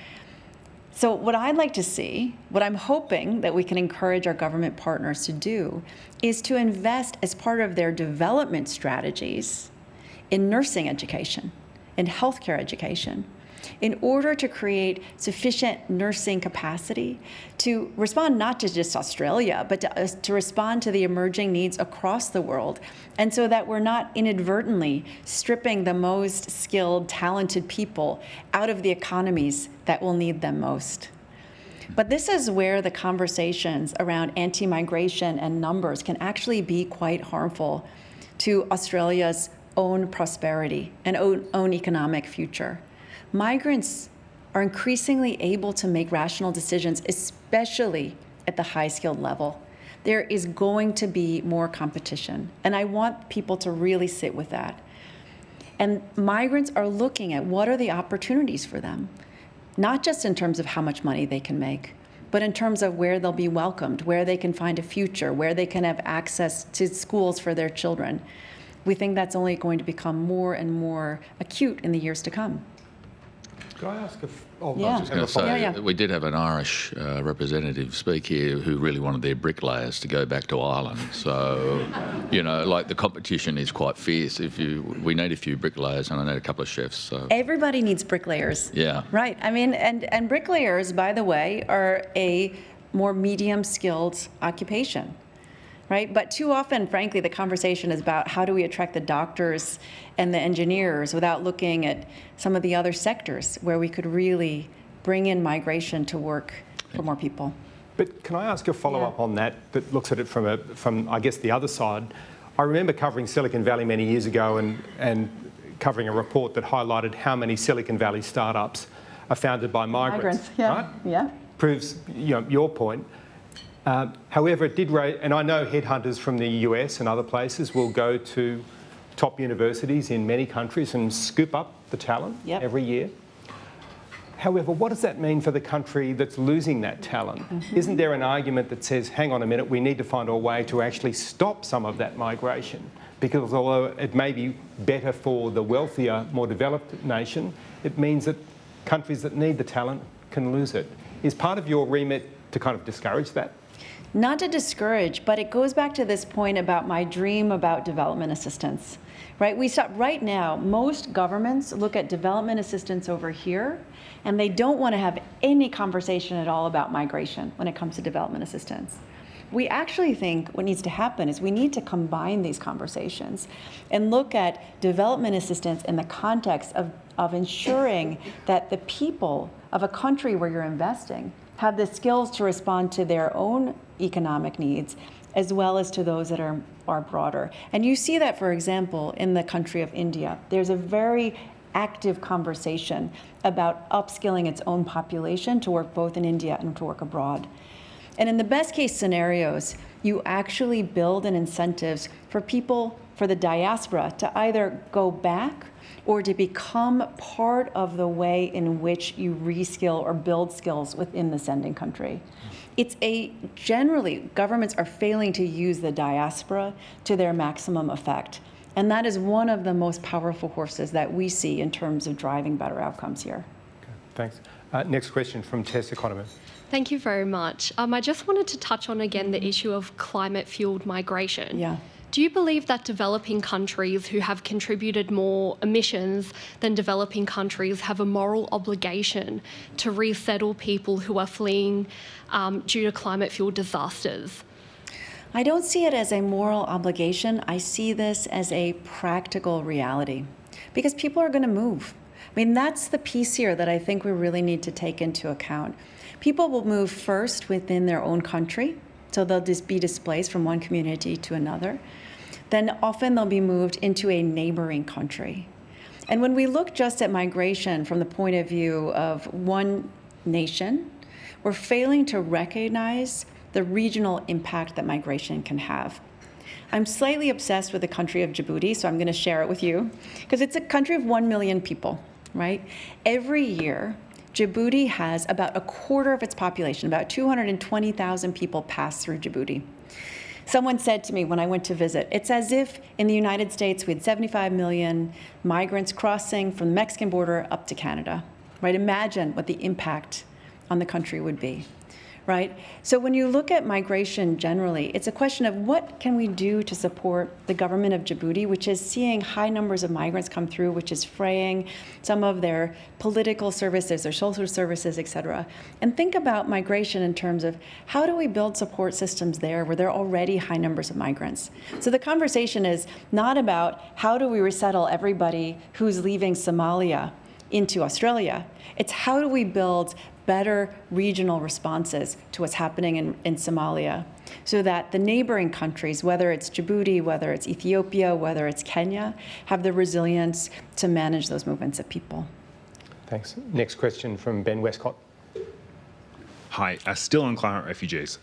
So what I'd like to see, what I'm hoping that we can encourage our government partners to do, is to invest as part of their development strategies in nursing education, in healthcare education, in order to create sufficient nursing capacity to respond not to just Australia, but to respond to the emerging needs across the world. And so that we're not inadvertently stripping the most skilled, talented people out of the economies that will need them most. But this is where the conversations around anti-migration and numbers can actually be quite harmful to Australia's own prosperity and own economic future. Migrants are increasingly able to make rational decisions, especially at the high-skilled level. There is going to be more competition, and I want people to really sit with that. And migrants are looking at what are the opportunities for them, not just in terms of how much money they can make, but in terms of where they'll be welcomed, where they can find a future, where they can have access to schools for their children. We think that's only going to become more and more acute in the years to come. Can I ask if... I was just going to say, we did have an Irish representative speak here who really wanted their bricklayers to go back to Ireland. So, the competition is quite fierce. We need a few bricklayers and I need a couple of chefs. So. Everybody needs bricklayers. Yeah. Right. I mean, and bricklayers, by the way, are a more medium-skilled occupation. Right? But too often, frankly, the conversation is about how do we attract the doctors and the engineers without looking at some of the other sectors where we could really bring in migration to work for more people. But can I ask a follow-up on that looks at it from I guess, the other side? I remember covering Silicon Valley many years ago and covering a report that highlighted how many Silicon Valley startups are founded by migrants. Yeah. Right? Yeah. Proves your point. However, it did raise, and I know headhunters from the US and other places will go to top universities in many countries and scoop up the talent every year. However, what does that mean for the country that's losing that talent? Isn't there an argument that says, hang on a minute, we need to find a way to actually stop some of that migration? Because although it may be better for the wealthier, more developed nation, it means that countries that need the talent can lose it. Is part of your remit to kind of discourage that? Not to discourage, but it goes back to this point about my dream about development assistance, right? Right now, most governments look at development assistance over here, and they don't want to have any conversation at all about migration when it comes to development assistance. We actually think what needs to happen is we need to combine these conversations and look at development assistance in the context of ensuring that the people of a country where you're investing have the skills to respond to their own economic needs, as well as to those that are broader. And you see that, for example, in the country of India. There's a very active conversation about upskilling its own population to work both in India and to work abroad. And in the best case scenarios, you actually build in incentives for people, for the diaspora, to either go back or to become part of the way in which you reskill or build skills within the sending country. Generally, governments are failing to use the diaspora to their maximum effect. And that is one of the most powerful forces that we see in terms of driving better outcomes here. Okay, thanks. Next question from Tess, economist. Thank you very much. I just wanted to touch on again the issue of climate-fueled migration. Yeah. Do you believe that developing countries who have contributed more emissions than developing countries have a moral obligation to resettle people who are fleeing due to climate-fueled disasters? I don't see it as a moral obligation. I see this as a practical reality because people are going to move. I mean, that's the piece here that I think we really need to take into account. People will move first within their own country, so they'll just be displaced from one community to another. Then often they'll be moved into a neighboring country. And when we look just at migration from the point of view of one nation, we're failing to recognize the regional impact that migration can have. I'm slightly obsessed with the country of Djibouti, so I'm going to share it with you, because it's a country of 1 million people, right? Every year, Djibouti has about a quarter of its population, about 220,000 people pass through Djibouti. Someone said to me when I went to visit, it's as if in the United States we had 75 million migrants crossing from the Mexican border up to Canada, right? Imagine what the impact on the country would be, right? So when you look at migration generally, it's a question of what can we do to support the government of Djibouti, which is seeing high numbers of migrants come through, which is fraying some of their political services, their social services, et cetera. And think about migration in terms of how do we build support systems there where there are already high numbers of migrants. So the conversation is not about how do we resettle everybody who's leaving Somalia into Australia. It's how do we build better regional responses to what's happening in Somalia so that the neighboring countries, whether it's Djibouti, whether it's Ethiopia, whether it's Kenya, have the resilience to manage those movements of people. Thanks. Next question from Ben Westcott. Hi, still on climate refugees.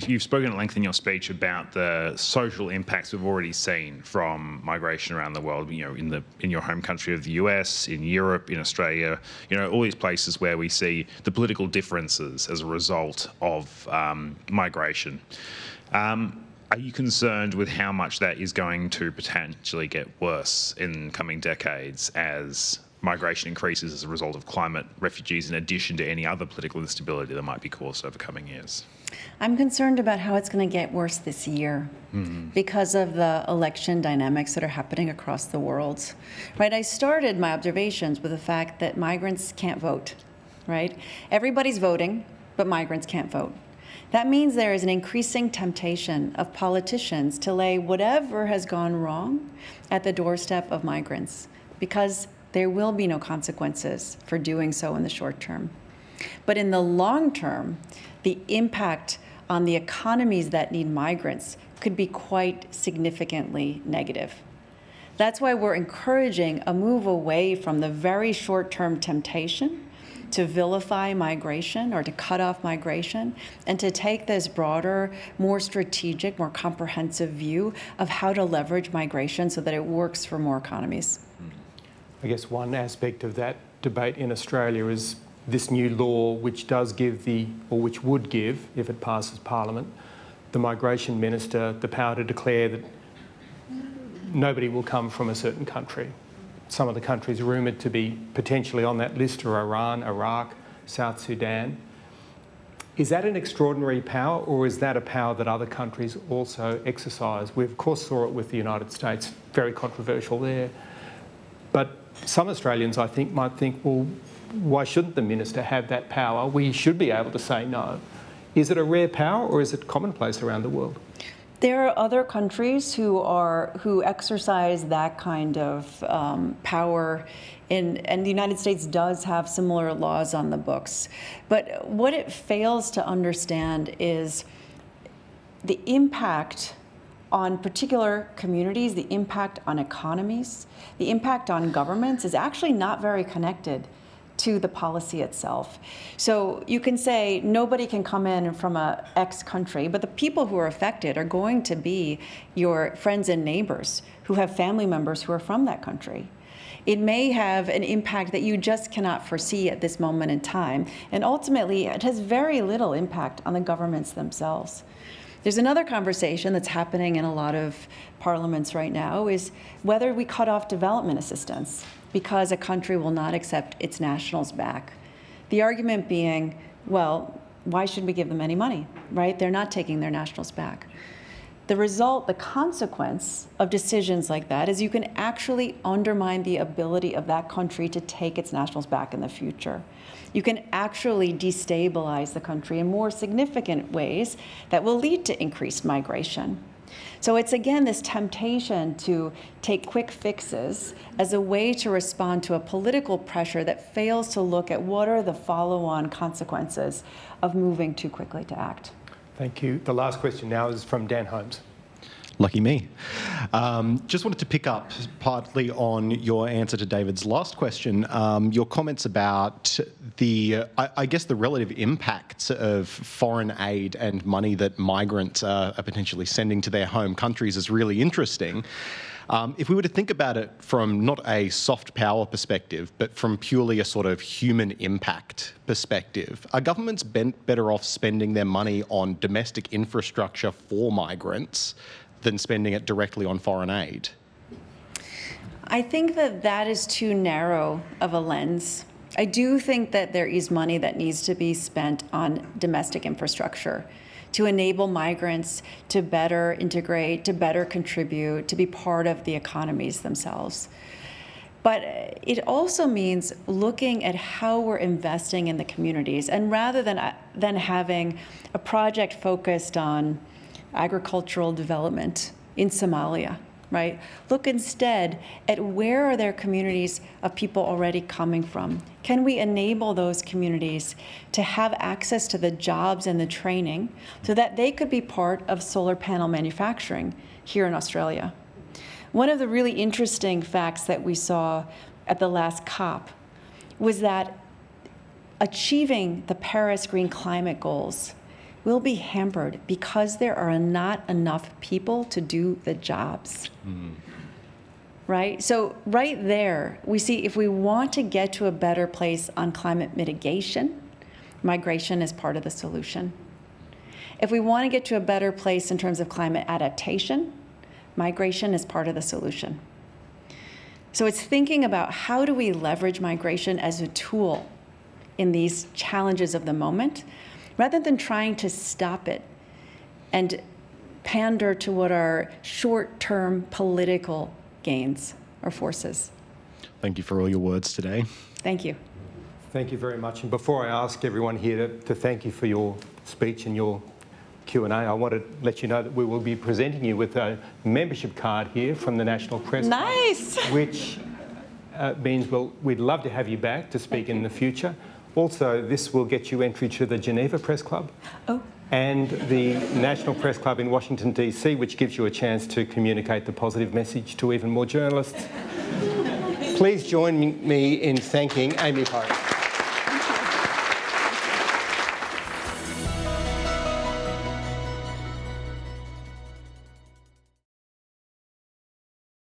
You've spoken at length in your speech about the social impacts we've already seen from migration around the world. In your home country of the US, in Europe, in Australia, all these places where we see the political differences as a result of migration. Are you concerned with how much that is going to potentially get worse in coming decades as migration increases as a result of climate refugees, in addition to any other political instability that might be caused over coming years? I'm concerned about how it's going to get worse this year because of the election dynamics that are happening across the world. Right? I started my observations with the fact that migrants can't vote. Right? Everybody's voting, but migrants can't vote. That means there is an increasing temptation of politicians to lay whatever has gone wrong at the doorstep of migrants, because there will be no consequences for doing so in the short term. But in the long term, the impact on the economies that need migrants could be quite significantly negative. That's why we're encouraging a move away from the very short-term temptation to vilify migration or to cut off migration, and to take this broader, more strategic, more comprehensive view of how to leverage migration so that it works for more economies. I guess one aspect of that debate in Australia is this new law, which does give which would give, if it passes Parliament, the migration minister the power to declare that nobody will come from a certain country. Some of the countries rumoured to be potentially on that list are Iran, Iraq, South Sudan. Is that an extraordinary power, or is that a power that other countries also exercise? We of course saw it with the United States, very controversial there. But some Australians, I think, might think, well, why shouldn't the minister have that power? We should be able to say no. Is it a rare power, or is it commonplace around the world? There are other countries who exercise that kind of power, and the United States does have similar laws on the books. But what it fails to understand is the impact on particular communities, the impact on economies, the impact on governments is actually not very connected to the policy itself. So you can say nobody can come in from a X country, but the people who are affected are going to be your friends and neighbors who have family members who are from that country. It may have an impact that you just cannot foresee at this moment in time, and ultimately it has very little impact on the governments themselves. There's another conversation that's happening in a lot of parliaments right now is whether we cut off development assistance because a country will not accept its nationals back. The argument being, well, why should we give them any money, right? They're not taking their nationals back. The result, the consequence of decisions like that is you can actually undermine the ability of that country to take its nationals back in the future. You can actually destabilize the country in more significant ways that will lead to increased migration. So it's, again, this temptation to take quick fixes as a way to respond to a political pressure that fails to look at what are the follow-on consequences of moving too quickly to act. Thank you. The last question now is from Dan Holmes. Lucky me. Just wanted to pick up partly on your answer to David's last question, your comments about I guess the relative impacts of foreign aid and money that migrants are potentially sending to their home countries is really interesting. If we were to think about it from not a soft power perspective, but from purely a sort of human impact perspective, are governments better off spending their money on domestic infrastructure for migrants than spending it directly on foreign aid? I think that that is too narrow of a lens. I do think that there is money that needs to be spent on domestic infrastructure to enable migrants to better integrate, to better contribute, to be part of the economies themselves. But it also means looking at how we're investing in the communities, and rather than having a project focused on agricultural development in Somalia, right? Look instead at where are their communities of people already coming from? Can we enable those communities to have access to the jobs and the training so that they could be part of solar panel manufacturing here in Australia? One of the really interesting facts that we saw at the last COP was that achieving the Paris Green Climate goals will be hampered because there are not enough people to do the jobs. Right? So right there, we see if we want to get to a better place on climate mitigation, migration is part of the solution. If we want to get to a better place in terms of climate adaptation, migration is part of the solution. So it's thinking about how do we leverage migration as a tool in these challenges of the moment, rather than trying to stop it and pander to what are short-term political gains or forces. Thank you for all your words today. Thank you. Thank you very much. And before I ask everyone here to thank you for your speech and your Q&A, I want to let you know that we will be presenting you with a membership card here from the National Press Club, nice. Which means we'd love to have you back to speak in the future. Also, this will get you entry to the Geneva Press Club and the National Press Club in Washington, D.C., which gives you a chance to communicate the positive message to even more journalists. Please join me in thanking Amy Pope.